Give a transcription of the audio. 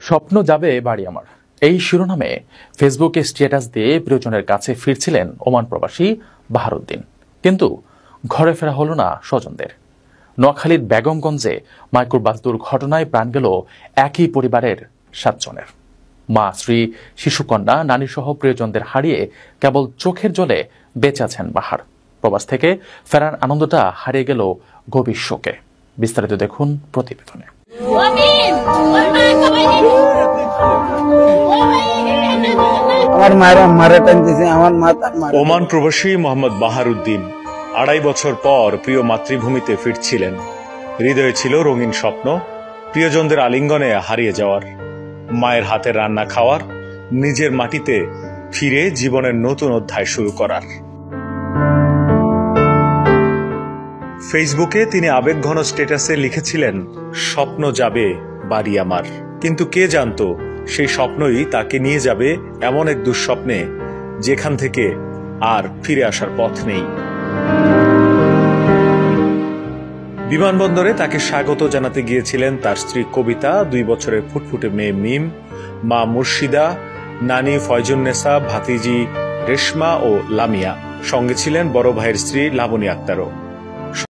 স্বপ্ন যাবে বাড়ি আমার, এই শিরোনামে ফেসবুকে স্ট্যাটাস দিয়ে প্রিয়জনের কাছে ফিরছিলেন ওমান প্রবাসী বাহারুদ্দিন। কিন্তু ঘরে ফেরা হলো না স্বজনদের। নোয়াখালীর বেগমগঞ্জে মাইক্রোবাস দুর্ঘটনায় প্রাণ গেল একই পরিবারের 7 জনের। মা, স্ত্রী, শিশুকন্যা, নানীসহ প্রিয়জনদের হারিয়ে কেবল চোখের জলে বেঁচে আছেন বাহার। প্রবাস থেকে ফেরার আনন্দটা হারিয়ে গেল গভীর শোকে। বিস্তারিত দেখুন প্রতিবেদনে। ওমান প্রবাসী মোহাম্মদ বাহারুদ্দিন 2.5 বছর পর প্রিয় মাতৃভূমিতে ফিরছিলেন। হৃদয়ে ছিল রঙিন স্বপ্ন, প্রিয়জনদের আলিঙ্গনে হারিয়ে যাওয়ার, মায়ের হাতের রান্না খাওয়ার, নিজের মাটিতে ফিরে জীবনের নতুন অধ্যায় শুরু করার। ফেসবুকে তিনি আবেগঘন স্ট্যাটাসে লিখেছিলেন, স্বপ্ন যাবে বাড়ি আমার। কিন্তু কে জানতো সেই স্বপ্নই তাকে নিয়ে যাবে এমন এক দুঃস্বপ্নে যেখান থেকে আর ফিরে আসার পথ নেই। বিমানবন্দরে তাকে স্বাগত জানাতে গিয়েছিলেন তার স্ত্রী কবিতা, 2 বছরের ফুটফুটে মেয়ে মিম, মা মুর্শিদা, নানি ফয়জুন্নেসা, ভাতিজি রেশমা ও লামিয়া। সঙ্গে ছিলেন বড় ভাইয়ের স্ত্রী লাবণী আক্তারও।